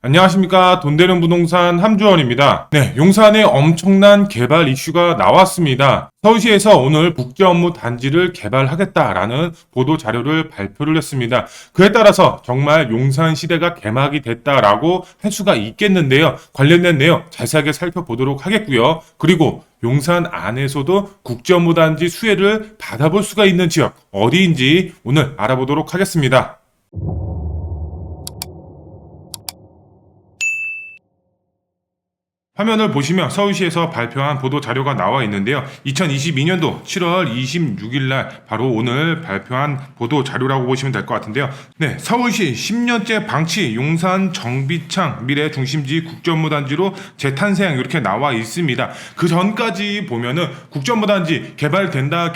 안녕하십니까. 돈되는 부동산 함주원입니다. 네, 용산에 엄청난 개발 이슈가 나왔습니다. 서울시에서 오늘 국제 업무 단지를 개발하겠다라는 보도 자료를 발표를 했습니다. 그에 따라서 정말 용산 시대가 개막이 됐다라고 할 수가 있겠는데요. 관련된 내용 자세하게 살펴보도록 하겠고요. 그리고 용산 안에서도 국제 업무 단지 수혜를 받아볼 수가 있는 지역 어디인지 오늘 알아보도록 하겠습니다. 화면을 보시면 서울시에서 발표한 보도 자료가 나와 있는데요. 2022년도 7월 26일 날 바로 오늘 발표한 보도 자료라고 보시면 될 것 같은데요. 네, 서울시 10년째 방치 용산 정비창 미래 중심지 국제업무단지로 재탄생 이렇게 나와 있습니다. 그 전까지 보면은 국제업무단지 개발된다.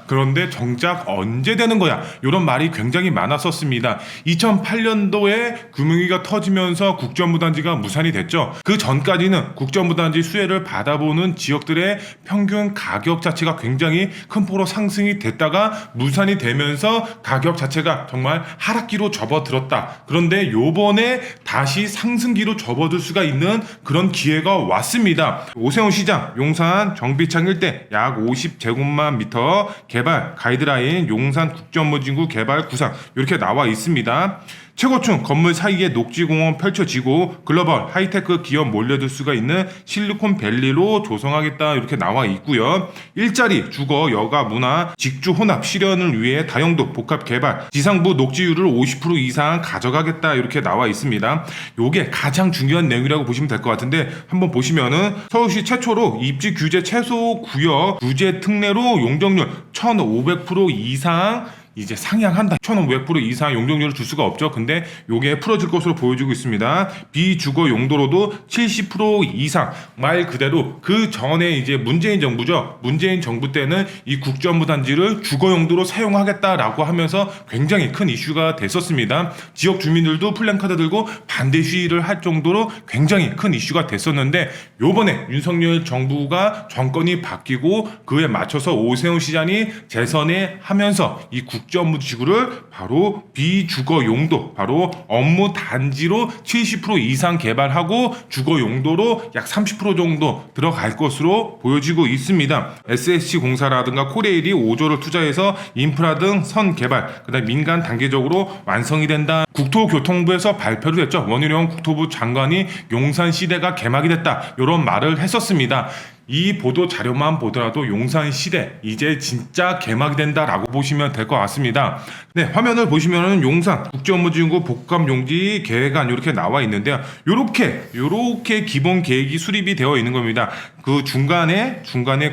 그런데 정작 언제 되는 거야? 이런 말이 굉장히 많았었습니다. 2008년도에 금융위기가 터지면서 국제업무단지가 무산이 됐죠. 그 전까지는 국제업무단지 수혜를 받아보는 지역들의 평균 가격 자체가 굉장히 큰 폭으로 상승이 됐다가 무산이 되면서 가격 자체가 정말 하락기로 접어들었다. 그런데 요번에 다시 상승기로 접어들 수가 있는 그런 기회가 왔습니다. 오세훈 시장 용산 정비창 일대 약 50제곱만 미터 개발 가이드라인 용산 국제업무진구 개발 구상 이렇게 나와 있습니다. 최고층 건물 사이에 녹지공원 펼쳐지고 글로벌 하이테크 기업 몰려들 수가 있는 실리콘밸리로 조성하겠다 이렇게 나와 있고요. 일자리, 주거, 여가, 문화, 직주 혼합 실현을 위해 다용도 복합 개발, 지상부 녹지율을 50% 이상 가져가겠다 이렇게 나와 있습니다. 요게 가장 중요한 내용이라고 보시면 될 것 같은데 한번 보시면은 서울시 최초로 입지 규제 최소 구역 규제 특례로 용적률 1500% 이상 이제 상향한다. 1500% 이상 용적률을 줄 수가 없죠. 근데 요게 풀어질 것으로 보여지고 있습니다. 비주거 용도로도 70% 이상 말 그대로 그 전에 이제 문재인 정부죠. 문재인 정부 때는 이 국제업무 단지를 주거 용도로 사용하겠다라고 하면서 굉장히 큰 이슈가 됐었습니다. 지역 주민들도 플랜카드 들고 반대 시위를 할 정도로 굉장히 큰 이슈가 됐었는데 요번에 윤석열 정부가 정권이 바뀌고 그에 맞춰서 오세훈 시장이 재선에 하면서 이 국제업무 지구를 바로 비주거 용도 바로 업무 단지로 70% 이상 개발하고 주거 용도로 약 30% 정도 들어갈 것으로 보여지고 있습니다. SSC 공사라든가 코레일이 5조를 투자해서 인프라 등 선 개발 그다음 민간 단계적으로 완성이 된다. 국토교통부에서 발표를 했죠. 원희룡 국토부 장관이 용산 시대가 개막이 됐다 이런 말을 했었습니다. 이 보도 자료만 보더라도 용산 시대 이제 진짜 개막이 된다라고 보시면 될 것 같습니다. 네, 화면을 보시면은 용산 국제업무진구 복합용지 계획안 이렇게 나와 있는데요. 요렇게 기본 계획이 수립이 되어 있는 겁니다. 그 중간에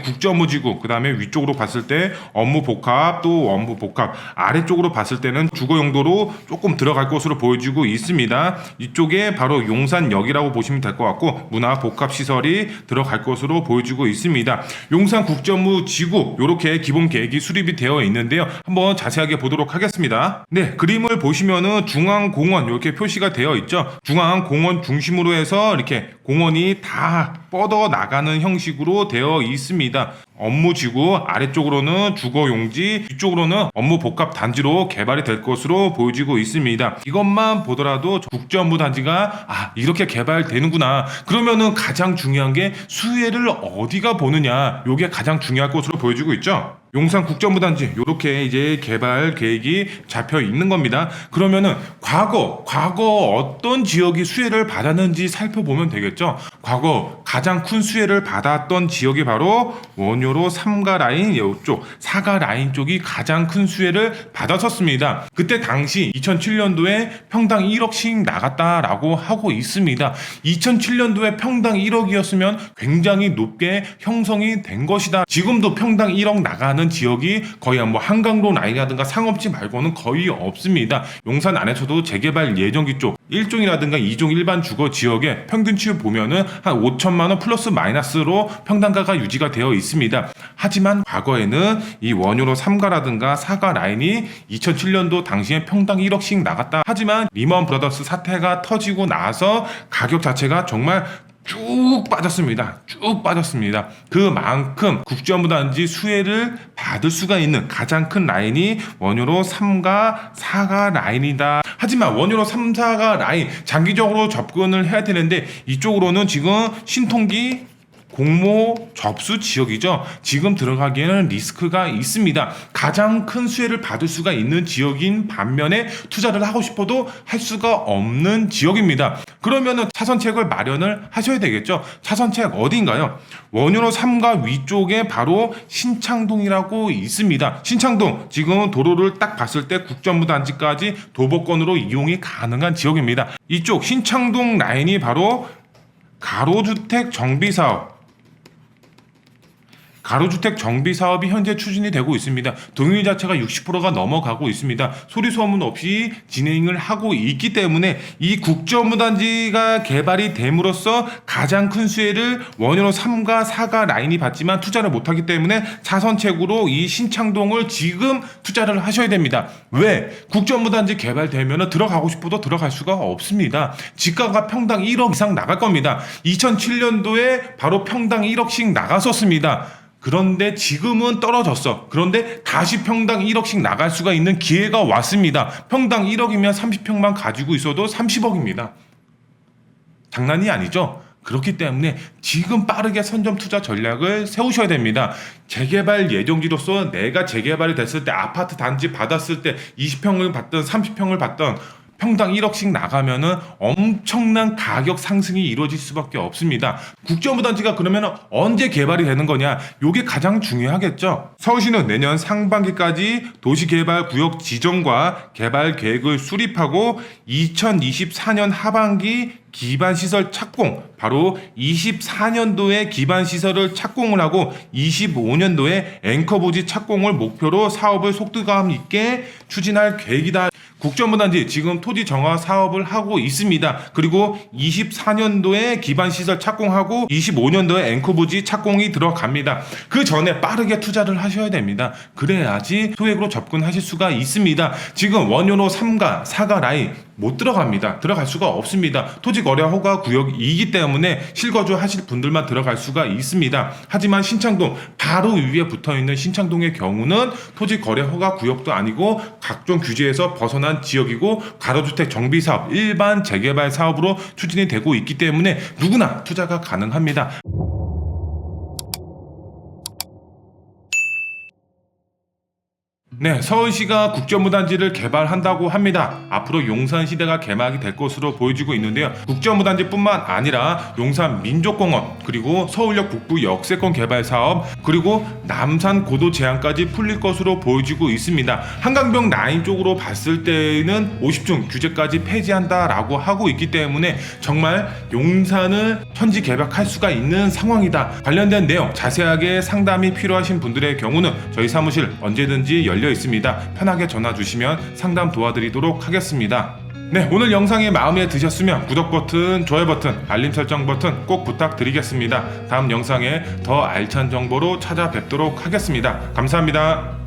국제업무지구 그다음에 위쪽으로 봤을 때 업무 복합 또 업무 복합 아래쪽으로 봤을 때는 주거 용도로 조금 들어갈 것으로 보여지고 있습니다. 이쪽에 바로 용산역이라고 보시면 될 것 같고 문화 복합 시설이 들어갈 것으로 보여지고 있습니다. 용산 국제업무지구 이렇게 기본 계획이 수립이 되어 있는데요. 한번 자세하게 보도록 하겠습니다. 네, 그림을 보시면은 중앙공원 이렇게 표시가 되어 있죠. 중앙공원 중심으로 해서 이렇게 공원이 다 뻗어 나가는 형식으로 되어 있습니다. 업무지구 아래쪽으로는 주거용지 위쪽으로는 업무 복합 단지로 개발이 될 것으로 보여지고 있습니다. 이것만 보더라도 국제업무단지가 이렇게 개발되는구나. 그러면은 가장 중요한 게 수혜를 어디가 보느냐 이게 가장 중요할 것으로 보여지고 있죠. 용산 국제업무단지 이렇게 이제 개발 계획이 잡혀 있는 겁니다. 그러면은 과거 어떤 지역이 수혜를 받았는지 살펴보면 되겠죠. 과거 가장 큰 수혜를 받았던 지역이 바로 원효로 3가 라인 이쪽 4가 라인 쪽이 가장 큰 수혜를 받았었습니다. 그때 당시 2007년도에 평당 1억씩 나갔다라고 하고 있습니다. 2007년도에 평당 1억이었으면 굉장히 높게 형성이 된 것이다. 지금도 평당 1억 나가는 지역이 거의 뭐 한강로 라인이라든가 상업지 말고는 거의 없습니다. 용산 안에서도 재개발 예정지 쪽 1종이라든가 2종 일반 주거 지역의 평균치 보면은 한 5천만 원 플러스 마이너스로 평당가가 유지가 되어 있습니다. 하지만 과거에는 이 원효로 3가라든가 4가 라인이 2007년도 당시에 평당 1억씩 나갔다. 하지만 리먼 브라더스 사태가 터지고 나서 가격 자체가 정말 쭉 빠졌습니다. 그만큼 국제업무단지 수혜를 받을 수가 있는 가장 큰 라인이 원효로 3가 4가 라인이다 하지만 원유로 3, 4가 라인 장기적으로 접근을 해야 되는데 이쪽으로는 지금 신통기 공모 접수 지역이죠. 지금 들어가기에는 리스크가 있습니다. 가장 큰 수혜를 받을 수가 있는 지역인 반면에 투자를 하고 싶어도 할 수가 없는 지역입니다. 그러면은 차선책을 마련을 하셔야 되겠죠. 차선책 어디인가요? 원유로 3가 위쪽에 바로 신창동이라고 있습니다. 신창동 지금 도로를 딱 봤을 때 국전무단지까지 도보권으로 이용이 가능한 지역입니다. 이쪽 신창동 라인이 바로 가로주택 정비 사업이 현재 추진이 되고 있습니다. 동의 자체가 60%가 넘어가고 있습니다. 소리 소문 없이 진행을 하고 있기 때문에 이 국정무단지가 개발이 됨으로써 가장 큰 수혜를 원효로 3가 4가 라인이 받지만 투자를 못하기 때문에 차선책으로 이 신창동을 지금 투자를 하셔야 됩니다. 왜? 국정무단지 개발되면 들어가고 싶어도 들어갈 수가 없습니다. 지가가 평당 1억 이상 나갈 겁니다. 2007년도에 바로 평당 1억씩 나갔었습니다. 그런데 지금은 떨어졌어. 그런데 다시 평당 1억씩 나갈 수가 있는 기회가 왔습니다. 평당 1억이면 30평만 가지고 있어도 30억입니다. 장난이 아니죠? 그렇기 때문에 지금 빠르게 선점 투자 전략을 세우셔야 됩니다. 재개발 예정지로서 내가 재개발이 됐을 때 아파트 단지 받았을 때 20평을 받든 30평을 받든 평당 1억씩 나가면은 엄청난 가격 상승이 이루어질 수밖에 없습니다. 국정무단지가 그러면 언제 개발이 되는 거냐? 요게 가장 중요하겠죠. 서울시는 내년 상반기까지 도시개발구역 지정과 개발 계획을 수립하고 2024년 하반기 기반시설 착공, 바로 24년도에 기반시설을 착공을 하고 25년도에 앵커부지 착공을 목표로 사업을 속도감 있게 추진할 계획이다. 국정무단지 지금 토지 정화 사업을 하고 있습니다. 그리고 24년도에 기반시설 착공하고 25년도에 앵커부지 착공이 들어갑니다. 그 전에 빠르게 투자를 하셔야 됩니다. 그래야지 소액으로 접근하실 수가 있습니다. 지금 원효로 3가 4가 라인 못 들어갑니다. 들어갈 수가 없습니다. 토지거래 허가 구역이기 때문에 실거주 하실 분들만 들어갈 수가 있습니다. 하지만 신창동 바로 위에 붙어있는 신창동의 경우는 토지거래 허가 구역도 아니고 각종 규제에서 벗어난 지역이고 가로주택 정비사업 일반 재개발 사업으로 추진이 되고 있기 때문에 누구나 투자가 가능합니다. 네, 서울시가 국정무단지를 개발한다고 합니다. 앞으로 용산시대가 개막이 될 것으로 보여지고 있는데요. 국정무단지뿐만 아니라 용산 민족공원, 그리고 서울역 북부 역세권 개발 사업, 그리고 남산 고도 제한까지 풀릴 것으로 보여지고 있습니다. 한강변 라인 쪽으로 봤을 때는 50중 규제까지 폐지한다라고 하고 있기 때문에 정말 용산을 현지 개발할 수가 있는 상황이다. 관련된 내용 자세하게 상담이 필요하신 분들의 경우는 저희 사무실 언제든지 열려 있습니다. 편하게 전화 주시면 상담 도와드리도록 하겠습니다. 네, 오늘 영상이 마음에 드셨으면 구독 버튼, 좋아요 버튼, 알림 설정 버튼 꼭 부탁드리겠습니다. 다음 영상에 더 알찬 정보로 찾아뵙도록 하겠습니다. 감사합니다.